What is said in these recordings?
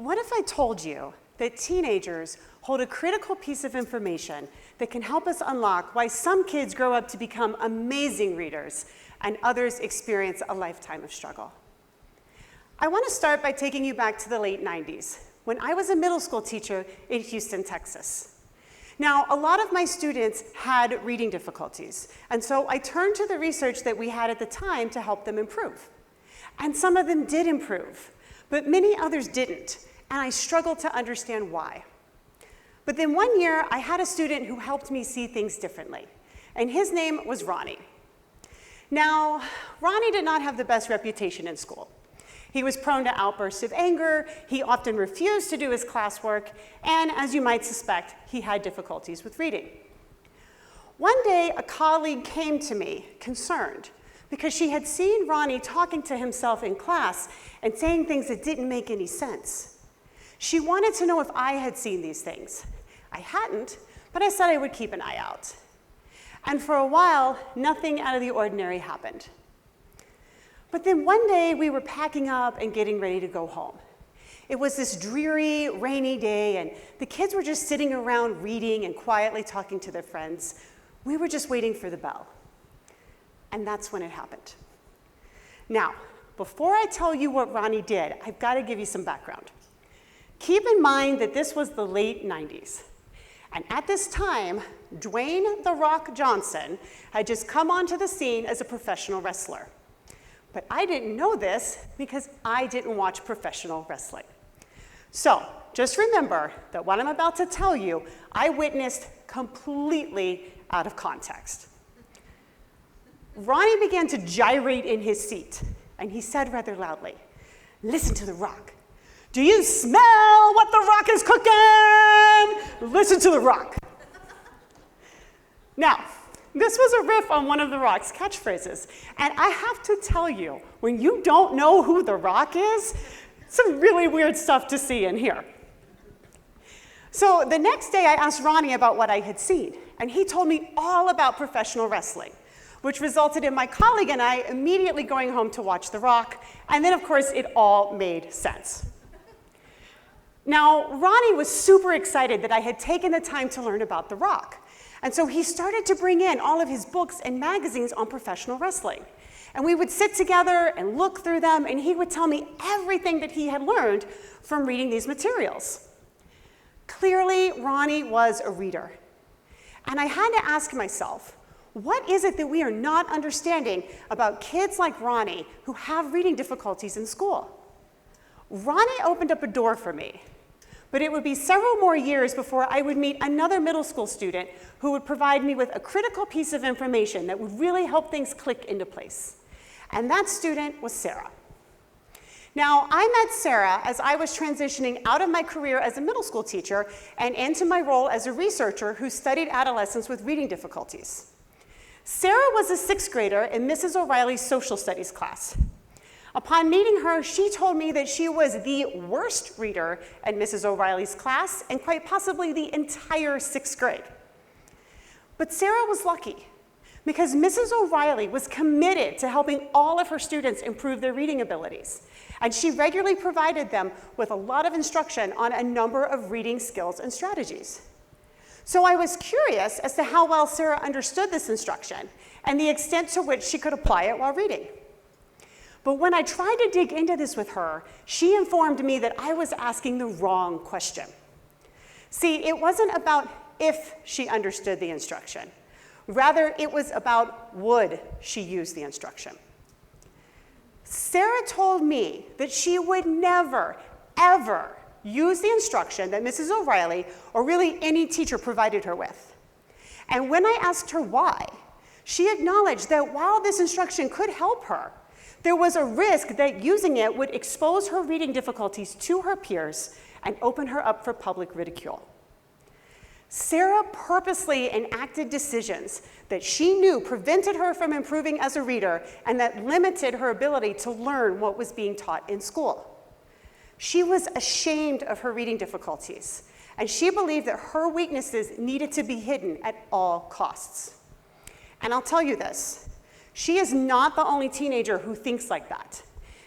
What if I told you that teenagers hold a critical piece of information that can help us unlock why some kids grow up to become amazing readers and others experience a lifetime of struggle? I want to start by taking you back to the late 90s, when I was a middle school teacher in Houston, Texas. Now, a lot of my students had reading difficulties, and so I turned to the research that we had at the time to help them improve. And some of them did improve, but many others didn't, and I struggled to understand why. But then one year, I had a student who helped me see things differently, and his name was Ronnie. Now, Ronnie did not have the best reputation in school. He was prone to outbursts of anger, he often refused to do his classwork, and as you might suspect, he had difficulties with reading. One day, a colleague came to me, concerned, because she had seen Ronnie talking to himself in class and saying things that didn't make any sense. She wanted to know if I had seen these things. I hadn't, but I said I would keep an eye out. And for a while, nothing out of the ordinary happened. But then one day, we were packing up and getting ready to go home. It was this dreary, rainy day, and the kids were just sitting around reading and quietly talking to their friends. We were just waiting for the bell. And that's when it happened. Now, before I tell you what Ronnie did, I've got to give you some background. Keep in mind that this was the late 90s. And at this time, Dwayne "The Rock" Johnson had just come onto the scene as a professional wrestler. But I didn't know this because I didn't watch professional wrestling. So just remember that what I'm about to tell you, I witnessed completely out of context. Ronnie began to gyrate in his seat, and he said rather loudly, "Listen to The Rock. Do you smell what The Rock is cooking? Listen to The Rock." Now, this was a riff on one of The Rock's catchphrases, and I have to tell you, when you don't know who The Rock is, some really weird stuff to see and hear. So the next day, I asked Ronnie about what I had seen, and he told me all about professional wrestling, which resulted in my colleague and I immediately going home to watch The Rock, and then of course it all made sense. Now, Ronnie was super excited that I had taken the time to learn about The Rock, and so he started to bring in all of his books and magazines on professional wrestling. And we would sit together and look through them, and he would tell me everything that he had learned from reading these materials. Clearly, Ronnie was a reader. And I had to ask myself, what is it that we are not understanding about kids like Ronnie who have reading difficulties in school? Ronnie opened up a door for me, but it would be several more years before I would meet another middle school student who would provide me with a critical piece of information that would really help things click into place. And that student was Sarah. Now, I met Sarah as I was transitioning out of my career as a middle school teacher and into my role as a researcher who studied adolescents with reading difficulties. Sarah was a sixth grader in Mrs. O'Reilly's social studies class. Upon meeting her, she told me that she was the worst reader in Mrs. O'Reilly's class and quite possibly the entire sixth grade. But Sarah was lucky because Mrs. O'Reilly was committed to helping all of her students improve their reading abilities. And she regularly provided them with a lot of instruction on a number of reading skills and strategies. So I was curious as to how well Sarah understood this instruction and the extent to which she could apply it while reading. But when I tried to dig into this with her, she informed me that I was asking the wrong question. See, it wasn't about if she understood the instruction. Rather, it was about would she use the instruction. Sarah told me that she would never, ever use the instruction that Mrs. O'Reilly, or really any teacher, provided her with. And when I asked her why, she acknowledged that while this instruction could help her, there was a risk that using it would expose her reading difficulties to her peers and open her up for public ridicule. Sarah purposely enacted decisions that she knew prevented her from improving as a reader and that limited her ability to learn what was being taught in school. She was ashamed of her reading difficulties, and she believed that her weaknesses needed to be hidden at all costs. And I'll tell you this, she is not the only teenager who thinks like that.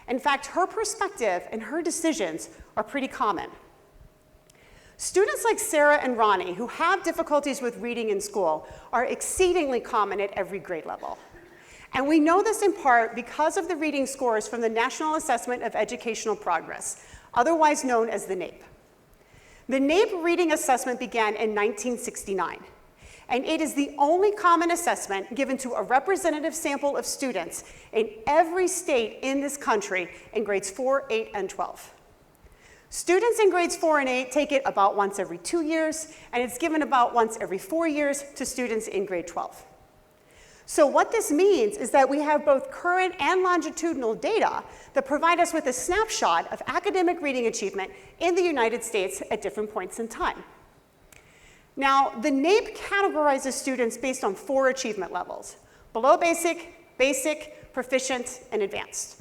In fact, her perspective and her decisions are pretty common. Students like Sarah and Ronnie, who have difficulties with reading in school, are exceedingly common at every grade level. And we know this in part because of the reading scores from the National Assessment of Educational Progress, otherwise known as the NAEP. The NAEP reading assessment began in 1969, and it is the only common assessment given to a representative sample of students in every state in this country in grades 4, 8, and 12. Students in grades 4 and 8 take it about once every 2 years, and it's given about once every 4 years to students in grade 12. So what this means is that we have both current and longitudinal data that provide us with a snapshot of academic reading achievement in the United States at different points in time. Now, the NAEP categorizes students based on 4 achievement levels: below basic, basic, proficient, and advanced.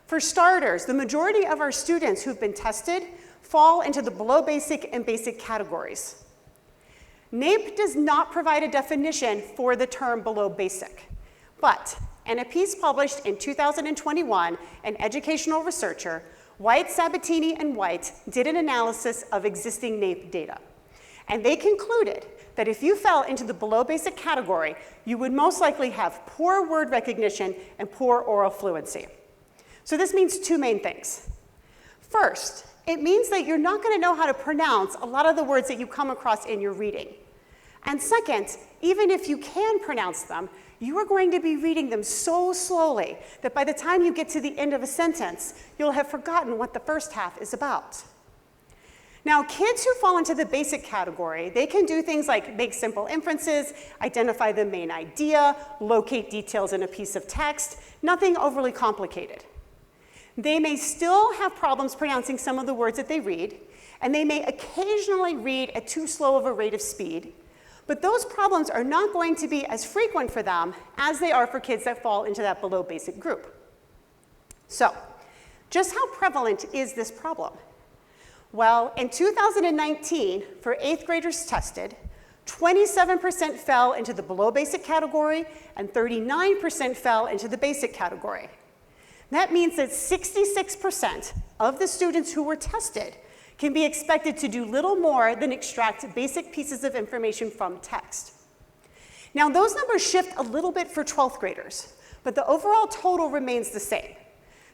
For starters, the majority of our students who've been tested fall into the below basic and basic categories. NAEP does not provide a definition for the term below basic, but in a piece published in 2021, an educational researcher, White, Sabatini, and White, did an analysis of existing NAEP data. And they concluded that if you fell into the below basic category, you would most likely have poor word recognition and poor oral fluency. So this means 2 main things. First, it means that you're not going to know how to pronounce a lot of the words that you come across in your reading. And second, even if you can pronounce them, you are going to be reading them so slowly that by the time you get to the end of a sentence, you'll have forgotten what the first half is about. Now, kids who fall into the basic category, they can do things like make simple inferences, identify the main idea, locate details in a piece of text, nothing overly complicated. They may still have problems pronouncing some of the words that they read, and they may occasionally read at too slow of a rate of speed, but those problems are not going to be as frequent for them as they are for kids that fall into that below basic group. So, just how prevalent is this problem? Well, in 2019, for 8th graders tested, 27% fell into the below basic category and 39% fell into the basic category. That means that 66% of the students who were tested can be expected to do little more than extract basic pieces of information from text. Now, those numbers shift a little bit for 12th graders, but the overall total remains the same.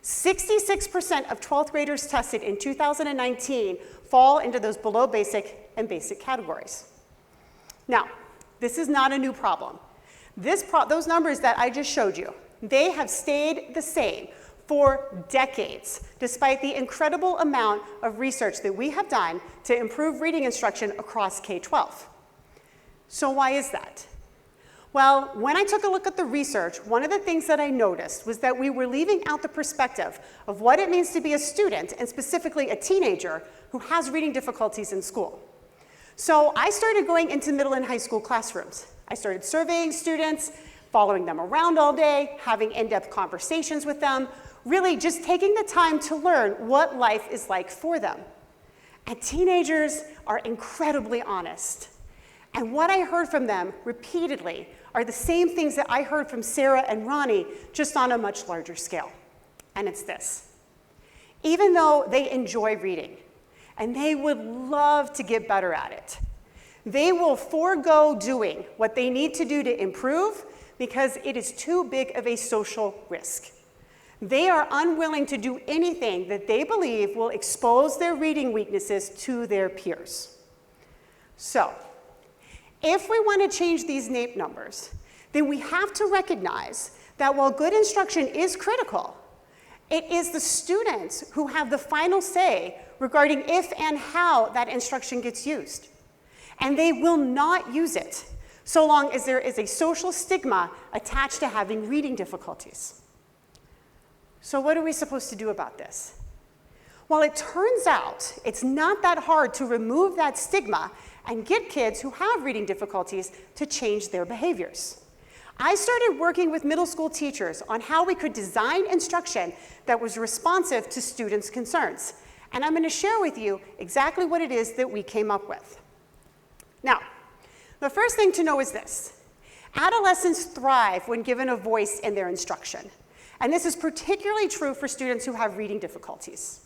66% of 12th graders tested in 2019 fall into those below basic and basic categories. Now, this is not a new problem. Those numbers that I just showed you, they have stayed the same for decades, despite the incredible amount of research that we have done to improve reading instruction across K-12. So why is that? Well, when I took a look at the research, one of the things that I noticed was that we were leaving out the perspective of what it means to be a student, and specifically a teenager, who has reading difficulties in school. So I started going into middle and high school classrooms. I started surveying students, following them around all day, having in-depth conversations with them, really just taking the time to learn what life is like for them. And teenagers are incredibly honest. And what I heard from them repeatedly are the same things that I heard from Sarah and Ronnie, just on a much larger scale. And it's this: even though they enjoy reading, and they would love to get better at it, they will forego doing what they need to do to improve because it is too big of a social risk. They are unwilling to do anything that they believe will expose their reading weaknesses to their peers. So, if we want to change these NAEP numbers, then we have to recognize that while good instruction is critical, it is the students who have the final say regarding if and how that instruction gets used. And they will not use it so long as there is a social stigma attached to having reading difficulties. So what are we supposed to do about this? Well, it turns out it's not that hard to remove that stigma and get kids who have reading difficulties to change their behaviors. I started working with middle school teachers on how we could design instruction that was responsive to students' concerns. And I'm going to share with you exactly what it is that we came up with. Now, the first thing to know is this: adolescents thrive when given a voice in their instruction. And this is particularly true for students who have reading difficulties.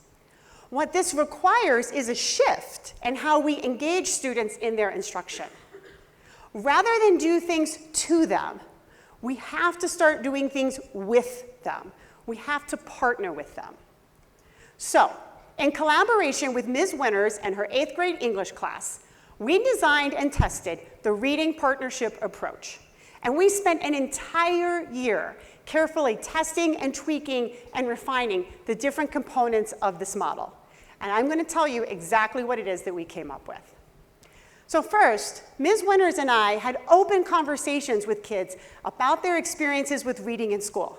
What this requires is a shift in how we engage students in their instruction. Rather than do things to them, we have to start doing things with them. We have to partner with them. So, in collaboration with Ms. Winters and her 8th grade English class, we designed and tested the reading partnership approach. And we spent an entire year carefully testing and tweaking and refining the different components of this model. And I'm going to tell you exactly what it is that we came up with. So first, Ms. Winters and I had open conversations with kids about their experiences with reading in school.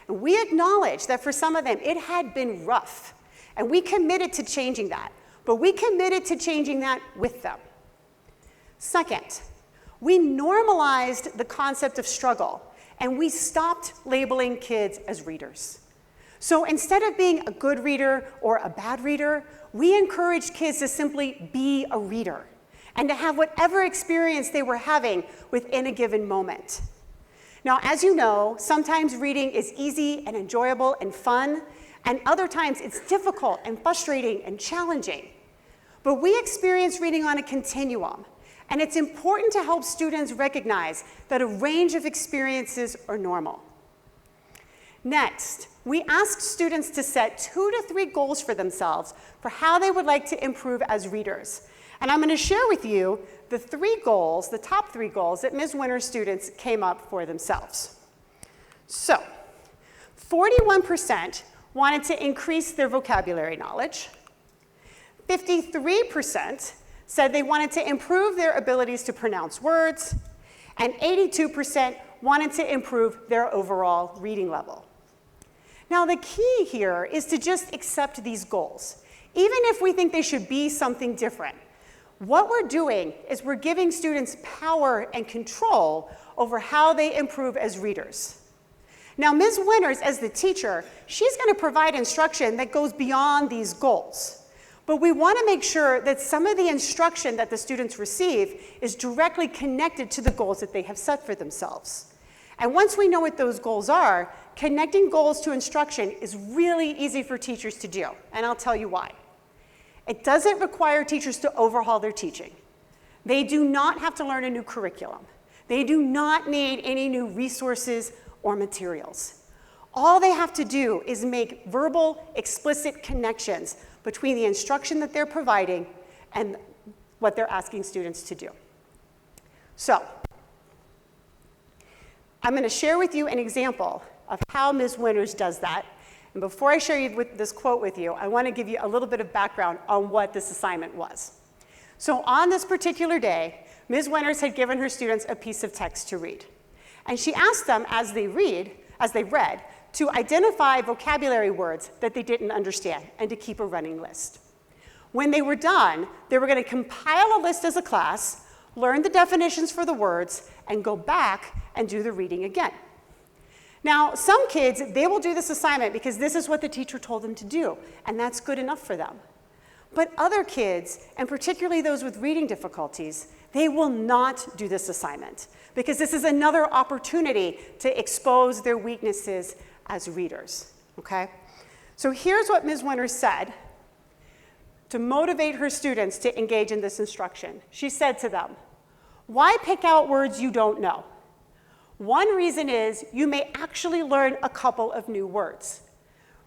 And we acknowledged that for some of them, it had been rough. And we committed to changing that. But we committed to changing that with them. Second, we normalized the concept of struggle, and we stopped labeling kids as readers. So instead of being a good reader or a bad reader, we encouraged kids to simply be a reader and to have whatever experience they were having within a given moment. Now, as you know, sometimes reading is easy and enjoyable and fun, and other times it's difficult and frustrating and challenging. But we experience reading on a continuum, and it's important to help students recognize that a range of experiences are normal. Next, we asked students to set 2 to 3 goals for themselves for how they would like to improve as readers. And I'm going to share with you the 3 goals, the top 3 goals that Ms. Winters students came up for themselves. So, 41% wanted to increase their vocabulary knowledge. 53% said they wanted to improve their abilities to pronounce words. And 82% wanted to improve their overall reading level. Now, the key here is to just accept these goals, even if we think they should be something different. What we're doing is we're giving students power and control over how they improve as readers. Now, Ms. Winters, as the teacher, she's going to provide instruction that goes beyond these goals. But we want to make sure that some of the instruction that the students receive is directly connected to the goals that they have set for themselves. And once we know what those goals are, connecting goals to instruction is really easy for teachers to do, and I'll tell you why. It doesn't require teachers to overhaul their teaching. They do not have to learn a new curriculum. They do not need any new resources or materials. All they have to do is make verbal, explicit connections between the instruction that they're providing and what they're asking students to do. So, I'm going to share with you an example of how Ms. Winters does that. And before I share this quote with you, I want to give you a little bit of background on what this assignment was. So on this particular day, Ms. Winters had given her students a piece of text to read. And she asked them, as they read, to identify vocabulary words that they didn't understand and to keep a running list. When they were done, they were going to compile a list as a class, learn the definitions for the words, and go back and do the reading again. Now, some kids, they will do this assignment because this is what the teacher told them to do, and that's good enough for them. But other kids, and particularly those with reading difficulties, they will not do this assignment because this is another opportunity to expose their weaknesses as readers, okay? So here's what Ms. Winters said to motivate her students to engage in this instruction. She said to them, "Why pick out words you don't know? One reason is you may actually learn a couple of new words.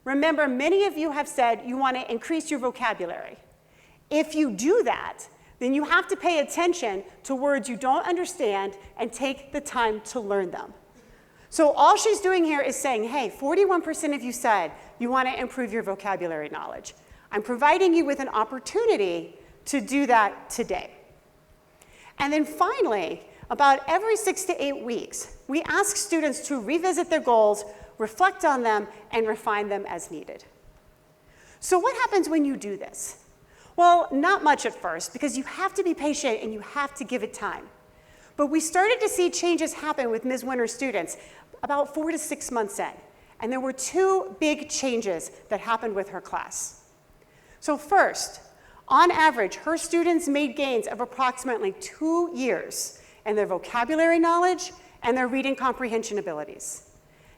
Remember, many of you have said you want to increase your vocabulary. If you do that, then you have to pay attention to words you don't understand and take the time to learn them." So all she's doing here is saying, hey, 41% of you said you want to improve your vocabulary knowledge. I'm providing you with an opportunity to do that today. And then finally, about every 6 to 8 weeks, we ask students to revisit their goals, reflect on them, and refine them as needed. So what happens when you do this? Well, not much at first, because you have to be patient and you have to give it time. But we started to see changes happen with Ms. Winters' students about 4 to 6 months in. And there were 2 big changes that happened with her class. So first, on average, her students made gains of approximately 2 years in their vocabulary knowledge and their reading comprehension abilities.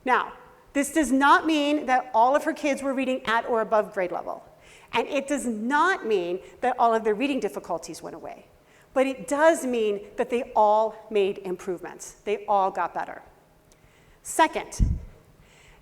Now, This does not mean that all of her kids were reading at or above grade level. And it does not mean that all of their reading difficulties went away. But it does mean that they all made improvements. They all got better. Second,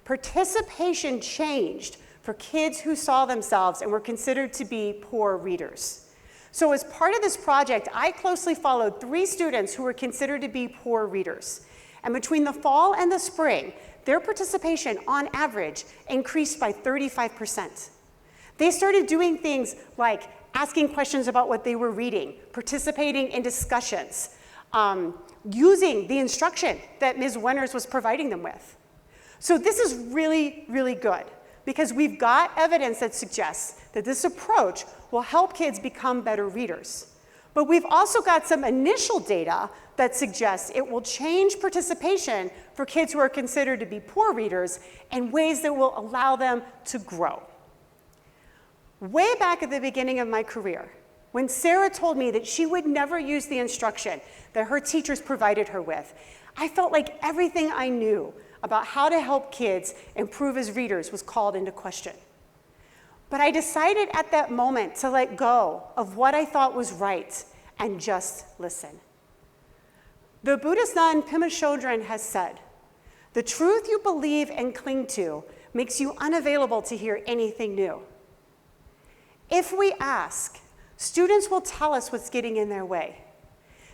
participation changed for kids who saw themselves and were considered to be poor readers. So as part of this project, I closely followed 3 students who were considered to be poor readers. And between the fall and the spring, their participation, on average, increased by 35%. They started doing things like asking questions about what they were reading, participating in discussions, using the instruction that Ms. Wenners was providing them with. So this is really, really good, because we've got evidence that suggests that this approach will help kids become better readers. But we've also got some initial data that suggests it will change participation for kids who are considered to be poor readers in ways that will allow them to grow. Way back at the beginning of my career, when Sarah told me that she would never use the instruction that her teachers provided her with, I felt like everything I knew about how to help kids improve as readers was called into question. But I decided at that moment to let go of what I thought was right and just listen. The Buddhist nun Pema Chodron has said, "The truth you believe and cling to makes you unavailable to hear anything new." If we ask, students will tell us what's getting in their way.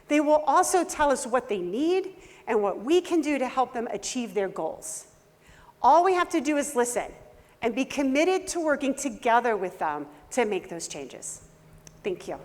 They will also tell us what they need and what we can do to help them achieve their goals. All we have to do is listen and be committed to working together with them to make those changes. Thank you.